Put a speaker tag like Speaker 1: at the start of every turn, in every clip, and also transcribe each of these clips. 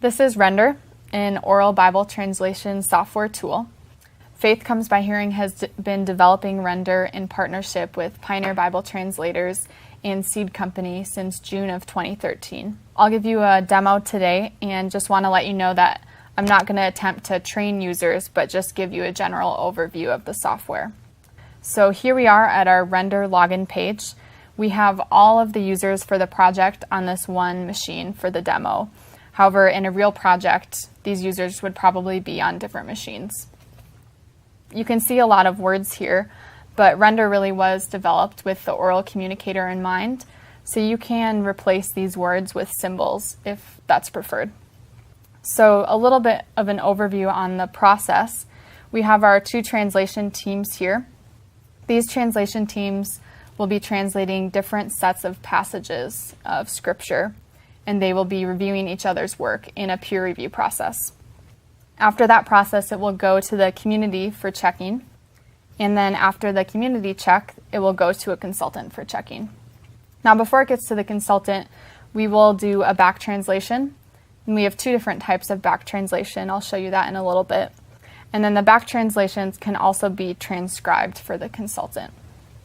Speaker 1: This is Render, an oral Bible translation software tool. Faith Comes by Hearing has been developing Render in partnership with Pioneer Bible Translators and Seed Company since June of 2013. I'll give you a demo today and just want to let you know that I'm not going to attempt to train users, but just give you a general overview of the software. So here we are at our Render login page. We have all of the users for the project on this one machine for the demo. However, in a real project, these users would probably be on different machines. You can see a lot of words here, but Render really was developed with the oral communicator in mind, so you can replace these words with symbols if that's preferred. So a little bit of an overview on the process. We have our two translation teams here. These translation teams will be translating different sets of passages of Scripture, and they will be reviewing each other's work in a peer review process. After that process, it will go to the community for checking, and then after the community check, it will go to a consultant for checking. Now, before it gets to the consultant, we will do a back translation, and we have two different types of back translation. I'll show you that in a little bit. And then the back translations can also be transcribed for the consultant.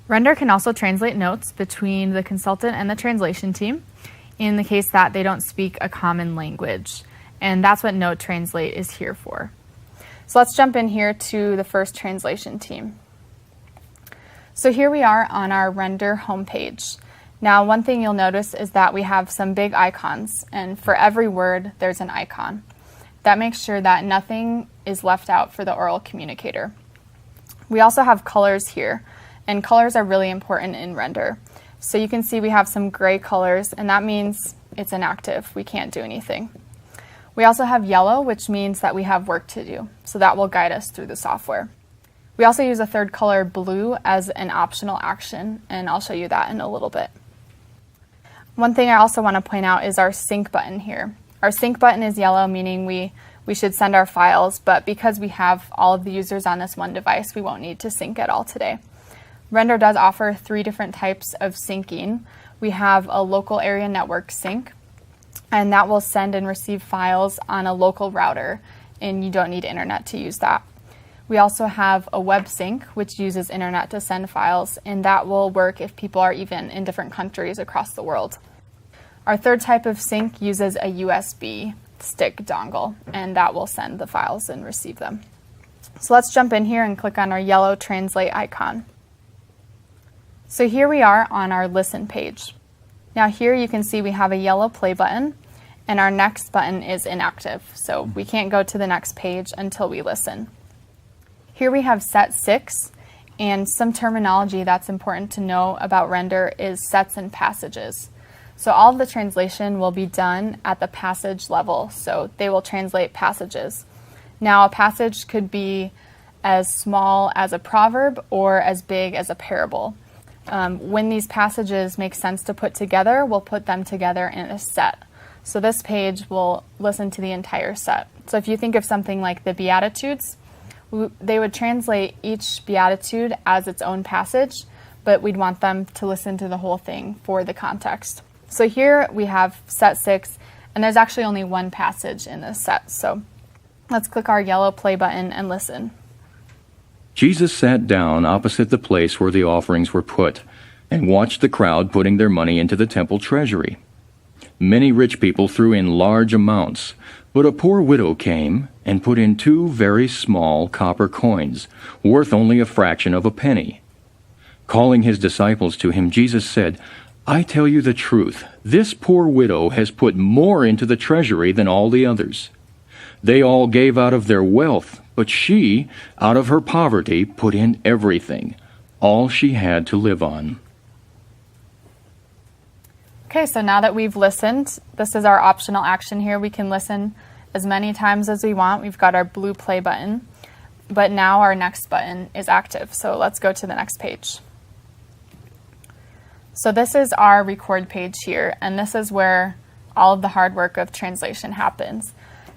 Speaker 1: Render can also translate notes between the consultant and the translation team in the case that they don't speak a common language. And that's what Note Translate is here for. So let's jump in here to the first translation team. So here we are on our Render homepage. Now, one thing you'll notice is that we have some big icons, and for every word, there's an icon. That makes sure that nothing is left out for the oral communicator. We also have colors here, and colors are really important in Render. So you can see we have some gray colors, and that means it's inactive. We can't do anything. We also have yellow, which means that we have work to do. So that will guide us through the software. We also use a third color, blue, as an optional action, and I'll show you that in a little bit. One thing I also want to point out is our sync button here. Our sync button is yellow, meaning we should send our files, but because we have all of the users on this one device, we won't need to sync at all today. Render does offer three different types of syncing. We have a local area network sync, and that will send and receive files on a local router, and you don't need internet to use that. We also have a web sync, which uses internet to send files, and that will work if people are even in different countries across the world. Our third type of sync uses a USB stick dongle, and that will send the files and receive them. So let's jump in here and click on our yellow translate icon. So here we are on our listen page. Now here you can see we have a yellow play button, and our next button is inactive, so we can't go to the next page until we listen. Here we have set 6, and some terminology that's important to know about Render is sets and passages. So all of the translation will be done at the passage level, so they will translate passages. Now a passage could be as small as a proverb or as big as a parable. When these passages make sense to put together, we'll put them together in a set. So this page will listen to the entire set. So if you think of something like the Beatitudes, they would translate each Beatitude as its own passage, but we'd want them to listen to the whole thing for the context. So here we have set 6, and there's actually only one passage in this set. So let's click our yellow play button and listen.
Speaker 2: Jesus sat down opposite the place where the offerings were put and watched the crowd putting their money into the temple treasury. Many rich people threw in large amounts, but a poor widow came and put in 2 very small copper coins, worth only a fraction of a penny. Calling his disciples to him, Jesus said, "I tell you the truth, this poor widow has put more into the treasury than all the others. They all gave out of their wealth, but she, out of her poverty, put in everything, all she had to live on."
Speaker 1: Okay, so now that we've listened, this is our optional action here. We can listen as many times as we want. We've got our blue play button, but now our next button is active. So let's go to the next page. So this is our record page here, and this is where all of the hard work of translation happens.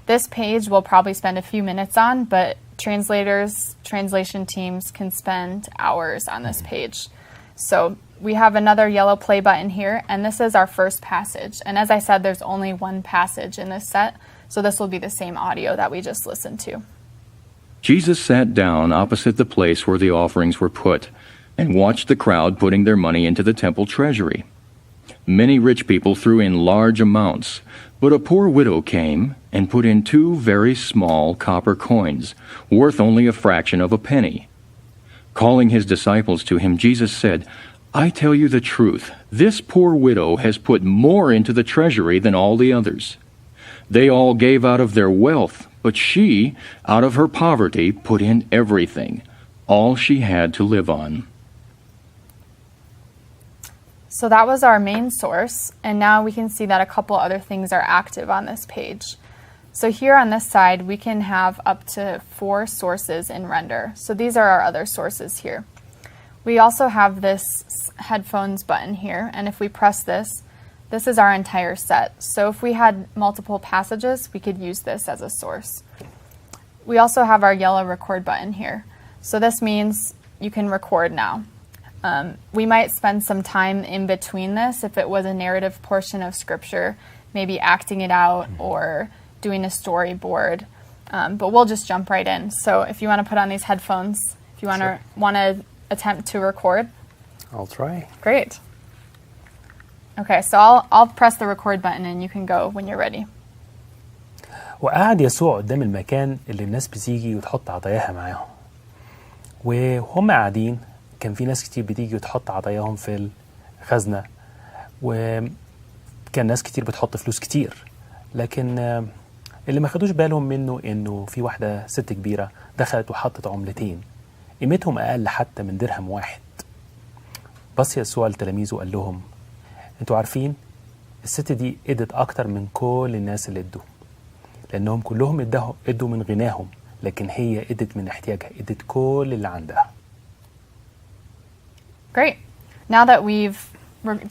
Speaker 1: This page we'll probably spend a few minutes on, but translators, translation teams can spend hours on this page. So We have another yellow play button here, and this is our first passage. And as I said, there's only one passage in this set, so this will be the same audio that we just listened to.
Speaker 2: Jesus sat down opposite the place where the offerings were put and watched the crowd putting their money into the temple treasury. Many rich people threw in large amounts, but a poor widow came and put in 2 very small copper coins, worth only a fraction of a penny. Calling his disciples to him, Jesus said, "I tell you the truth, this poor widow has put more into the treasury than all the others. They all gave out of their wealth, but she, out of her poverty, put in everything, all she had to live on."
Speaker 1: So that was our main source, and now we can see that a couple other things are active on this page. So here on this side, we can have up to 4 sources in Render. So these are our other sources here. We also have this headphones button here, and if we press this, this is our entire set. So if we had multiple passages, we could use this as a source. We also have our yellow record button here. So this means you can record now. We might spend some time in between this if it was a narrative portion of Scripture, maybe acting it out or doing a storyboard, but we'll just jump right in. So if you want to put on these headphones, if you want to attempt to record.
Speaker 3: I'll try.
Speaker 1: Great. Okay, so I'll press the record button and you can go when you're ready.
Speaker 3: وقعد يسوع قدام المكان اللي الناس بتيجي وتحط عطاياها معاهم. وهم قاعدين كان في ناس كتير بتيجي وتحط عطاياهم في الخزنة، وكان ناس كتير بتحط فلوس كتير، لكن اللي ما خدوش بالهم منه انه في واحدة ست كبيرة دخلت وحطت عملتين قيمتهم اقل حتى من درهم واحد. بص يسوع لتلاميذه وقال لهم، انتوا عارفين الست دي ادت اكتر من كل الناس اللي ادوا، لانهم كلهم ادوا من غناهم، لكن هي ادت من احتياجها، ادت كل اللي عندها.
Speaker 1: Great. Now that we've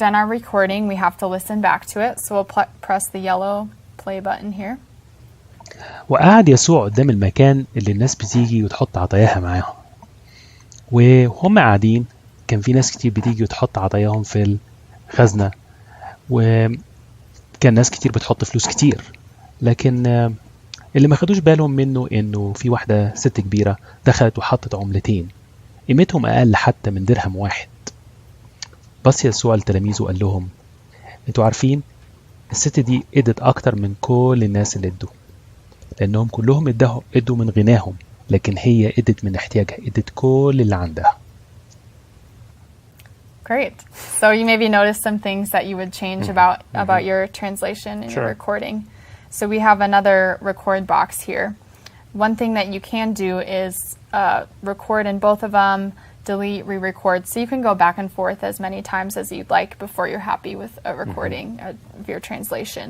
Speaker 1: done our recording, we have to listen back to it. So we'll press the yellow play button here.
Speaker 3: وقعد يسوع قدام المكان اللي الناس بتيجي وتحط عطاياها معاهم. وهم قاعدين كان في ناس كتير بتيجي وتحط عطاياهم في الخزنة، وكان ناس كتير بتحط فلوس كتير، لكن اللي ما خدوش بالهم منه انه في واحدة ست كبيرة دخلت وحطت عملتين قيمتهم اقل حتى من درهم واحد. بص يسوع لتلاميذه وقال لهم، انتوا عارفين الست دي ادت اكتر من كل الناس اللي ادوا، لانهم كلهم ادوا من غناهم، لكن هي ادت من احتياجها، ادت كل اللي عندها.
Speaker 1: Great. So you maybe noticed some things that you would change about your translation and your recording. So we have another record box here. One thing that you can do is record in both of them, delete, re-record. So you can go back and forth as many times as you'd like before you're happy with a recording of your translation.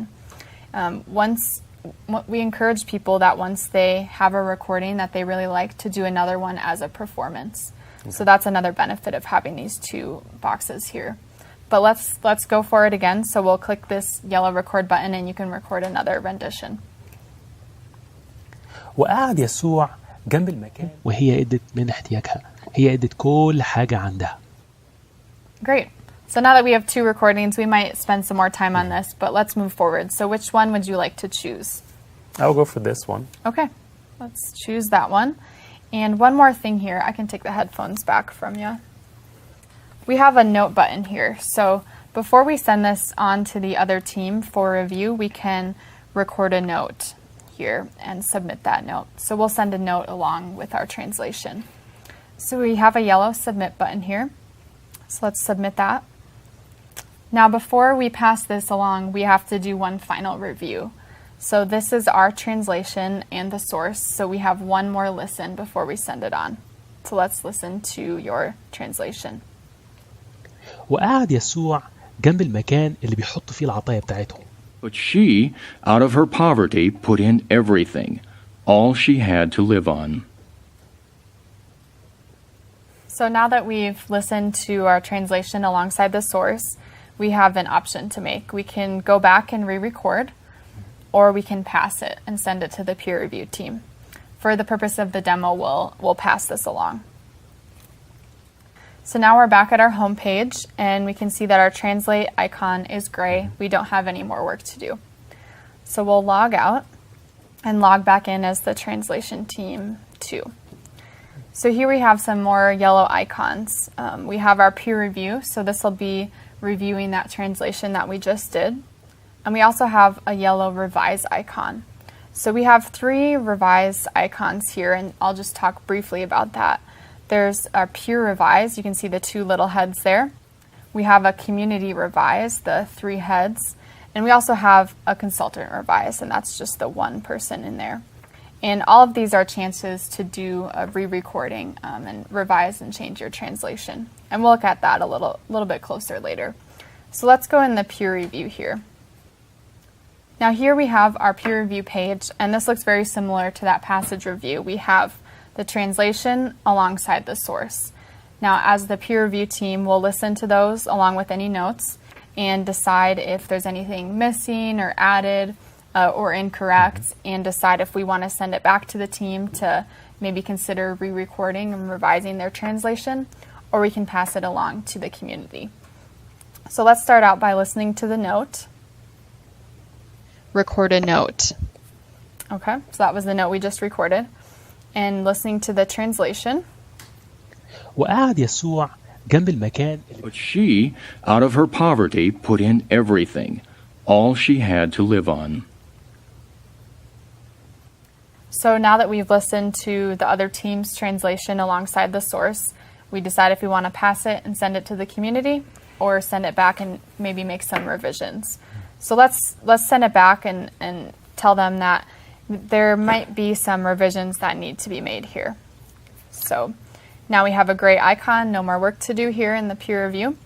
Speaker 1: We encourage people that once they have a recording that they really like to do another one as a performance. So that's another benefit of having these 2 boxes here. But let's go for it again. So we'll click this yellow record button and you can record another rendition.
Speaker 3: وقعد يسوع جنب المكان وهي ادت من احتياجها، هي ادت كل حاجة عندها.
Speaker 1: Great. So now that we have 2 recordings, we might spend some more time on this, but let's move forward. So which one would you like to choose?
Speaker 3: I'll go for this one.
Speaker 1: Okay, let's choose that one. And one more thing here, I can take the headphones back from you. We have a note button here. So before we send this on to the other team for review, we can record a note here and submit that note. So we'll send a note along with our translation. So we have a yellow submit button here. So let's submit that. Now before we pass this along, we have to do one final review. So this is our translation and the source. So we have one more listen before we send it on. So let's listen to your translation.
Speaker 3: وقعد يسوع جنب المكان اللي بيحط فيه العطايا بتاعتهم.
Speaker 2: But she, out of her poverty, put in everything, all she had to live on.
Speaker 1: So now that we've listened to our translation alongside the source, we have an option to make. We can go back and re-record, or we can pass it and send it to the peer review team. For the purpose of the demo, we'll pass this along. So now we're back at our home page, and we can see that our translate icon is gray. We don't have any more work to do. So we'll log out and log back in as the translation team 2. So here we have some more yellow icons. We have our peer review, so this will be reviewing that translation that we just did. And we also have a yellow revise icon. So we have 3 revise icons here, and I'll just talk briefly about that. There's our peer revise. You can see the 2 little heads there. We have a community revise, the 3 heads. And we also have a consultant revise, and that's just the 1 person in there. And all of these are chances to do a re-recording and revise and change your translation. And we'll look at that a little bit closer later. So let's go in the peer review here. Now here we have our peer review page, and this looks very similar to that passage review. We have the translation alongside the source. Now as the peer review team, we'll listen to those along with any notes and decide if there's anything missing or added or incorrect, and decide if we want to send it back to the team to maybe consider re-recording and revising their translation, or we can pass it along to the community. So let's start out by listening to the note.
Speaker 4: Record a note.
Speaker 1: Okay, so that was the note we just recorded. And listening to the translation.
Speaker 3: وقعد يسوع جنب المكان.
Speaker 2: But she, out of her poverty, put in everything, all she had to live on.
Speaker 1: So now that we've listened to the other team's translation alongside the source, we decide if we want to pass it and send it to the community or send it back and maybe make some revisions. So let's send it back and tell them that there might be some revisions that need to be made here. So now we have a gray icon, no more work to do here in the peer review.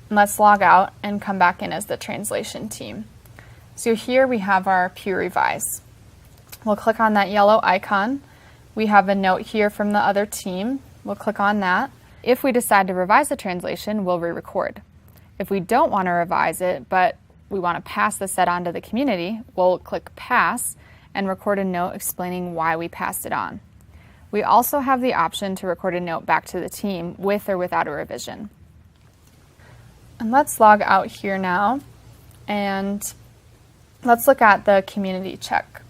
Speaker 1: And let's log out and come back in as the translation team. So here we have our peer revise. We'll click on that yellow icon. We have a note here from the other team. We'll click on that. If we decide to revise the translation, we'll re-record. If we don't want to revise it, but we want to pass the set on to the community, we'll click pass and record a note explaining why we passed it on. We also have the option to record a note back to the team with or without a revision. And let's log out here now, and let's look at the community check.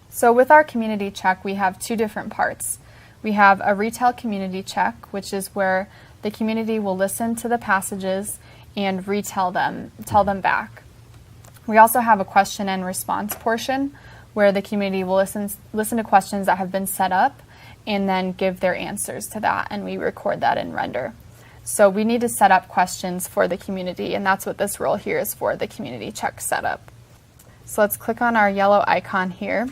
Speaker 1: So with our community check, we have 2 different parts. We have a retell community check, which is where the community will listen to the passages and retell them, tell them back. We also have a question and response portion where the community will listen to questions that have been set up and then give their answers to that, and we record that in Render. So we need to set up questions for the community, and that's what this role here is for, the community check setup. So let's click on our yellow icon here.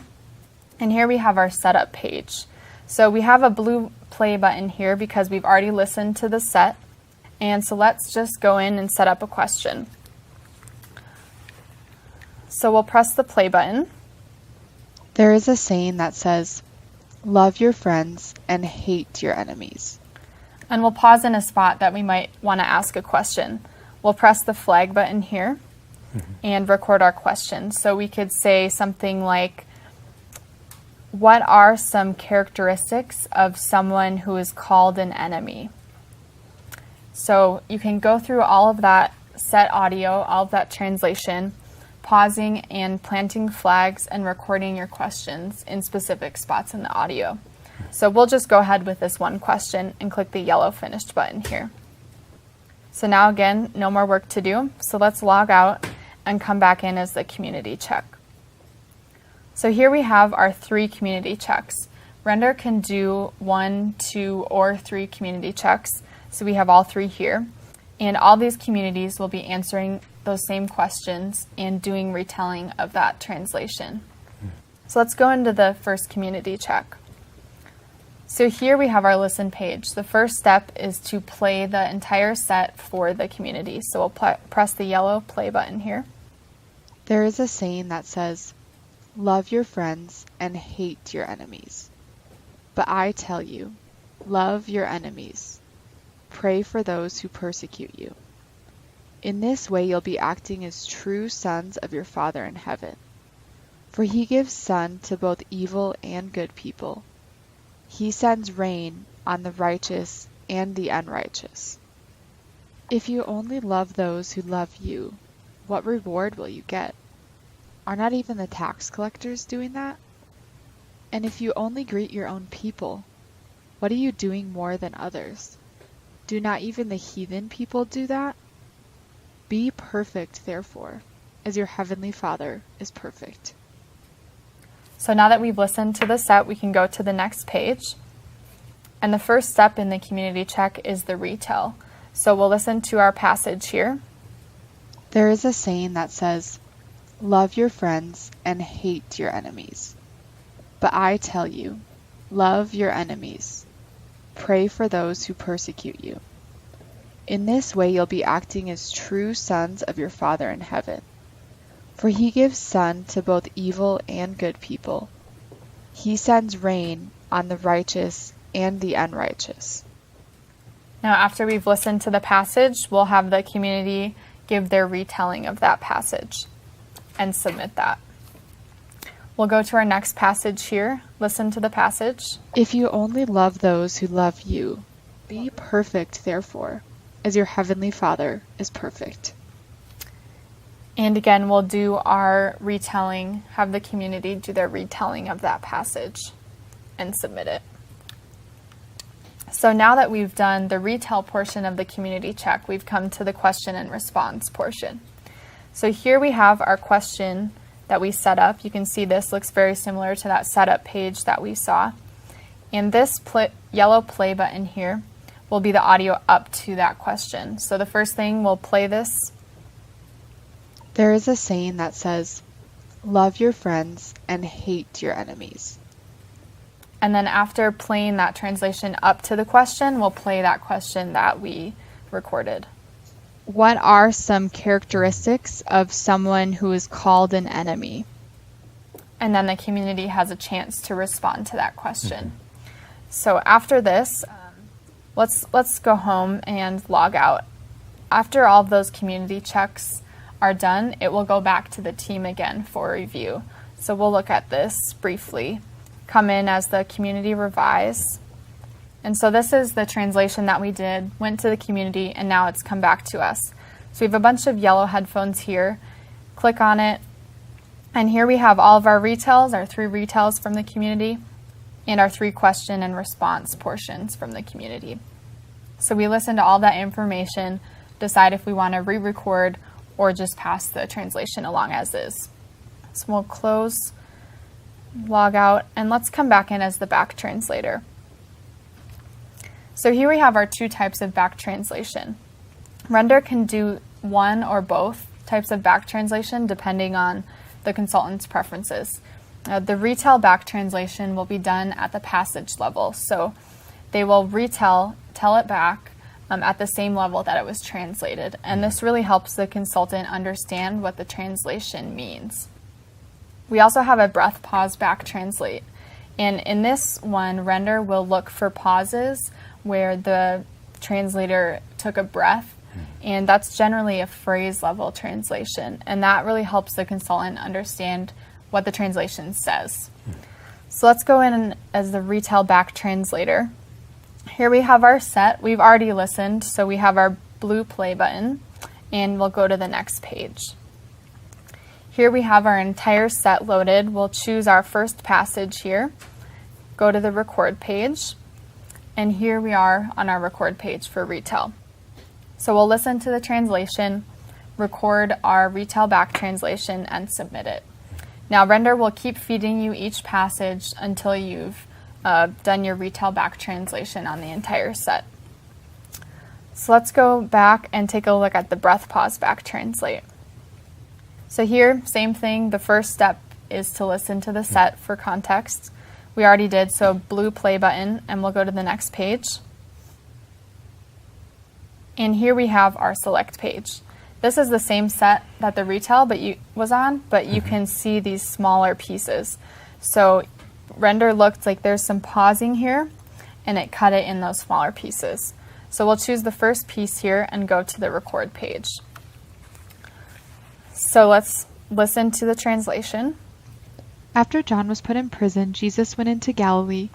Speaker 1: And here we have our setup page. So we have a blue play button here because we've already listened to the set. And so let's just go in and set up a question. So we'll press the play button.
Speaker 4: There is a saying that says, love your friends and hate your enemies.
Speaker 1: And we'll pause in a spot that we might want to ask a question. We'll press the flag button here and record our question. So we could say something like, what are some characteristics of someone who is called an enemy? So you can go through all of that set audio, all of that translation, pausing and planting flags and recording your questions in specific spots in the audio. So we'll just go ahead with this one question and click the yellow finished button here. So now again, no more work to do. So let's log out and come back in as the community check. So here we have our 3 community checks. Render can do 1, 2, or 3 community checks. So we have all 3 here. And all these communities will be answering those same questions and doing retelling of that translation. So let's go into the first community check. So here we have our listen page. The first step is to play the entire set for the community. So we'll press the yellow play button here.
Speaker 4: There is a saying that says, love your friends and hate your enemies. But I tell you, love your enemies. Pray for those who persecute you. In this way you'll be acting as true sons of your Father in heaven. For he gives sun to both evil and good people. He sends rain on the righteous and the unrighteous. If you only love those who love you, what reward will you get? Are not even the tax collectors doing that? And if you only greet your own people, what are you doing more than others? Do not even the heathen people do that? Be perfect, therefore, as your heavenly Father is perfect.
Speaker 1: So now that we've listened to the set, we can go to the next page. And the first step in the community check is the retell. So we'll listen to our passage here.
Speaker 4: There is a saying that says, love your friends and hate your enemies. But I tell you, love your enemies. Pray for those who persecute you. In this way you'll be acting as true sons of your Father in heaven. For he gives sun to both evil and good people. He sends rain on the righteous and the unrighteous.
Speaker 1: Now, after we've listened to the passage, we'll have the community give their retelling of that passage and submit that. We'll go to our next passage here. Listen to the passage.
Speaker 4: If you only love those who love you, be perfect, therefore, as your heavenly Father is perfect.
Speaker 1: And again, we'll do our retelling, have the community do their retelling of that passage and submit it. So now that we've done the retell portion of the community check, we've come to the question and response portion. So here we have our question that we set up. You can see this looks very similar to that setup page that we saw. And this yellow play button here will be the audio up to that question. So the first thing, we'll play this.
Speaker 4: There is a saying that says, love your friends and hate your enemies.
Speaker 1: And then after playing that translation up to the question, we'll play that question that we recorded.
Speaker 5: What are some characteristics of someone who is called an enemy?
Speaker 1: And then the community has a chance to respond to that question. So after this, let's go home and log out. After all of those community checks are done, it will go back to the team again for review. So we'll look at this briefly. Come in as the community revise. And so this is the translation that we did, went to the community, and now it's come back to us. So we have a bunch of yellow headphones here. Click on it. And here we have all of our retells, our 3 retells from the community, and our 3 question and response portions from the community. So we listen to all that information, decide if we want to re-record or just pass the translation along as is. So we'll close, log out, and let's come back in as the back translator. So here we have our 2 types of back translation. Render can do one or both types of back translation depending on the consultant's preferences. The retell back translation will be done at the passage level. So they will tell it back at the same level that it was translated. And this really helps the consultant understand what the translation means. We also have a breath pause back translate. And in this one, Render will look for pauses where the translator took a breath. And that's generally a phrase level translation. And that really helps the consultant understand what the translation says. So let's go in as the retell back translator. Here we have our set. We've already listened, so we have our blue play button, and we'll go to the next page. Here we have our entire set loaded. We'll choose our first passage here, go to the record page, and here we are on our record page for retell. So we'll listen to the translation, record our retell back translation, and submit it. Now Render will keep feeding you each passage until you've done your retell back translation on the entire set. So let's go back and take a look at the breath pause back translate. So here, same thing. The first step is to listen to the set for context. We already did, so blue play button, and we'll go to the next page. And here we have our select page. This is the same set that the retell was on, but you can see these smaller pieces. So Render looked like there's some pausing here, and it cut it in those smaller pieces. So we'll choose the first piece here and go to the record page. So let's listen to the translation.
Speaker 5: After John was put in prison, Jesus went into Galilee.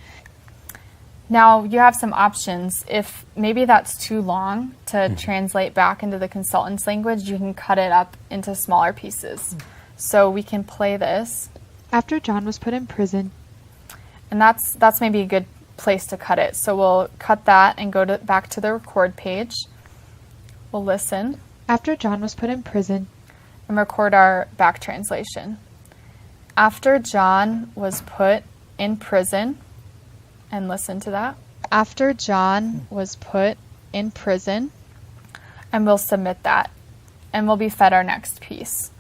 Speaker 1: Now you have some options. If maybe that's too long to translate back into the consultant's language, you can cut it up into smaller pieces. So we can play this.
Speaker 4: After John was put in prison,
Speaker 1: And that's maybe a good place to cut it. So we'll cut that and go back to the record page. We'll listen
Speaker 4: after John was put in prison,
Speaker 1: and record our back translation. After John was put in prison, and listen to that.
Speaker 5: After John was put in prison,
Speaker 1: And we'll submit that. And we'll be fed our next piece.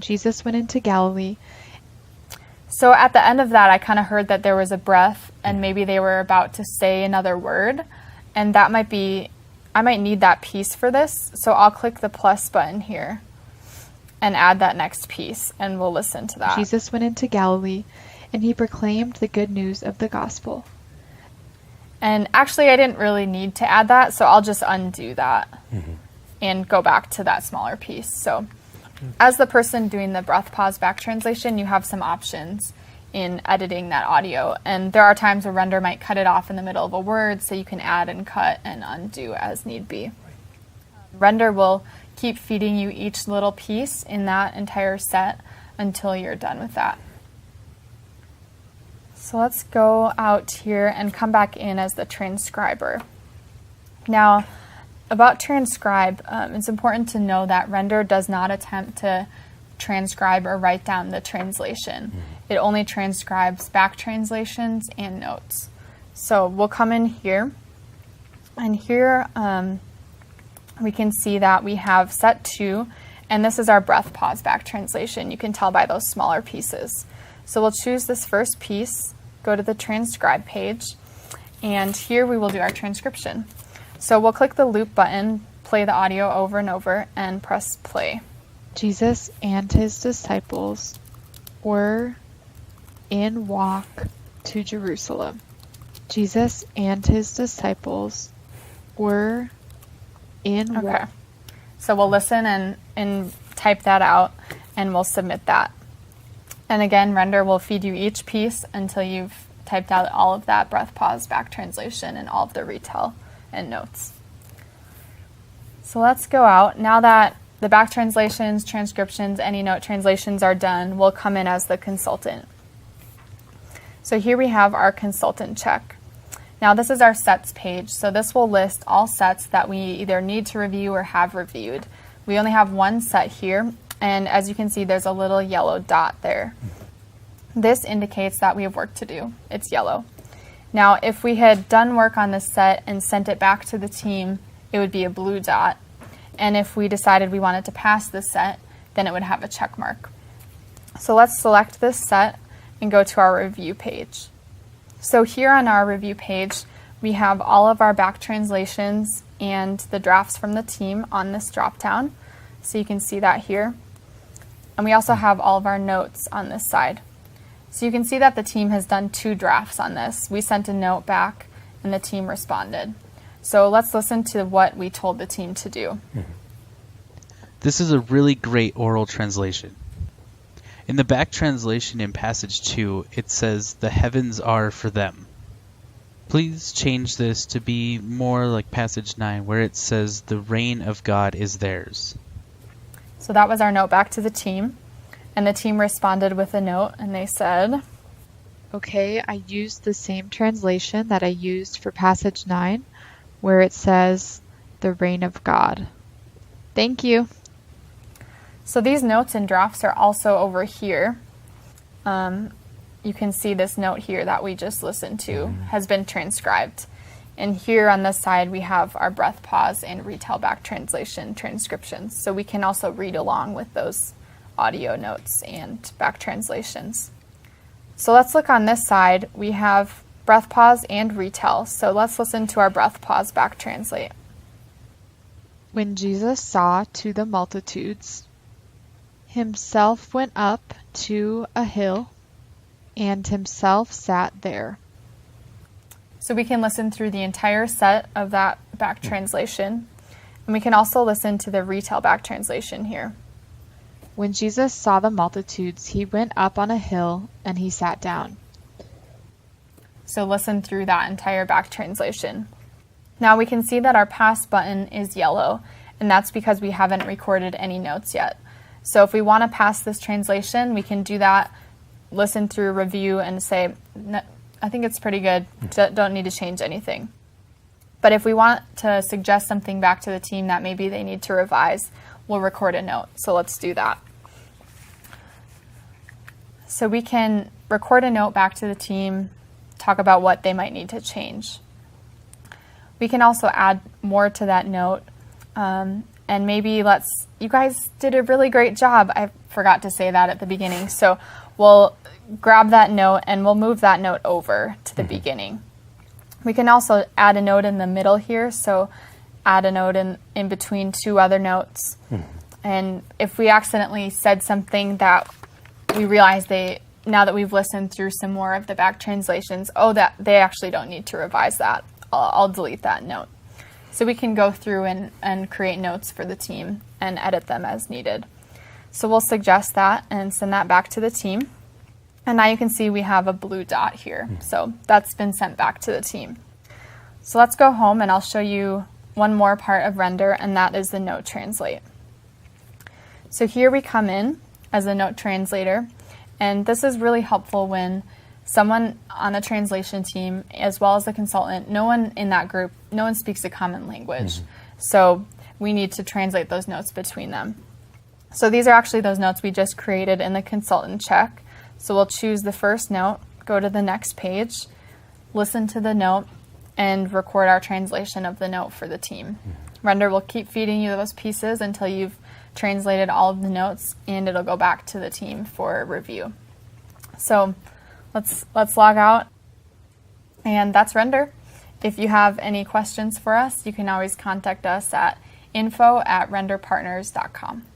Speaker 4: Jesus went into Galilee.
Speaker 1: So at the end of that, I kind of heard that there was a breath and maybe they were about to say another word. And that might be, I might need that piece for this. So I'll click the plus button here and add that next piece and we'll listen to that.
Speaker 4: Jesus went into Galilee, and he proclaimed the good news of the gospel.
Speaker 1: And actually, I didn't really need to add that, so I'll just undo that and go back to that smaller piece. So as the person doing the breath pause back translation, you have some options in editing that audio. And there are times where Render might cut it off in the middle of a word, so you can add and cut and undo as need be. Render will keep feeding you each little piece in that entire set until you're done with that. So let's go out here and come back in as the transcriber. Now, about transcribe, it's important to know that Render does not attempt to transcribe or write down the translation. It only transcribes back translations and notes. So we'll come in here, and here we can see that we have set 2, and this is our breath pause back translation. You can tell by those smaller pieces. So we'll choose this first piece, go to the transcribe page, and here we will do our transcription. So we'll click the loop button, play the audio over and over, and press play.
Speaker 4: Jesus and his disciples were in walk to Jerusalem. Jesus and his disciples were in
Speaker 1: Okay.
Speaker 4: walk.
Speaker 1: So we'll listen and type that out, and we'll submit that. And again, Render will feed you each piece until you've typed out all of that breath pause back translation and all of the retell and notes. So let's go out. Now that the back translations, transcriptions, any note translations are done, we'll come in as the consultant. So here we have our consultant check. Now this is our sets page, so this will list all sets that we either need to review or have reviewed. We only have one set here, and as you can see, there's a little yellow dot there. This indicates that we have work to do. It's yellow. Now, if we had done work on this set and sent it back to the team, it would be a blue dot. And if we decided we wanted to pass this set, then it would have a check mark. So let's select this set and go to our review page. So here on our review page, we have all of our back translations and the drafts from the team on this drop-down. So you can see that here. And we also have all of our notes on this side. So you can see that the team has done 2 drafts on this. We sent a note back and the team responded. So let's listen to what we told the team to do.
Speaker 6: This is a really great oral translation. In the back translation in passage 2, it says, "The heavens are for them." Please change this to be more like passage 9, where it says, "The reign of God is theirs."
Speaker 1: So that was our note back to the team. And the team responded with a note, and they said,
Speaker 4: Okay, I used the same translation that I used for passage 9, where it says, the reign of God.
Speaker 5: thank you.
Speaker 1: so these notes and drafts are also over here. You can see this note here that we just listened to has been transcribed. And here on this side, we have our breath pause and retell back translation transcriptions. So we can also read along with those audio notes and back translations. So let's look on this side. We have breath pause and retell. So let's listen to our breath pause back translate.
Speaker 4: When Jesus saw to the multitudes, himself went up to a hill, and himself sat there.
Speaker 1: So we can listen through the entire set of that back translation. And we can also listen to the retell back translation here.
Speaker 4: When Jesus saw the multitudes, he went up on a hill, and he sat down.
Speaker 1: So listen through that entire back translation. Now we can see that our pass button is yellow, and that's because we haven't recorded any notes yet. So if we want to pass this translation, we can do that, listen through, review, and say, I think it's pretty good, don't need to change anything. But if we want to suggest something back to the team that maybe they need to revise, we'll record a note. So let's do that. So we can record a note back to the team, talk about what they might need to change. We can also add more to that note, and maybe you guys did a really great job. I forgot to say that at the beginning. So we'll grab that note and we'll move that note over to the beginning. We can also add a note in the middle here, so add a note in between two other notes. And if we accidentally said something that we realize now that we've listened through some more of the back translations, that they actually don't need to revise that, I'll delete that note. So we can go through and create notes for the team and edit them as needed. So we'll suggest that and send that back to the team. And now you can see we have a blue dot here. So that's been sent back to the team. So let's go home and I'll show you one more part of Render, and that is the note translate. So here we come in as a note translator, and this is really helpful when someone on a translation team, as well as the consultant, no one in that group, no one speaks a common language. So we need to translate those notes between them. So these are actually those notes we just created in the consultant check. So we'll choose the first note, go to the next page, listen to the note, and record our translation of the note for the team. Render will keep feeding you those pieces until you've translated all of the notes, and it'll go back to the team for review. So let's log out, and that's Render. If you have any questions for us, you can always contact us at info@renderpartners.com.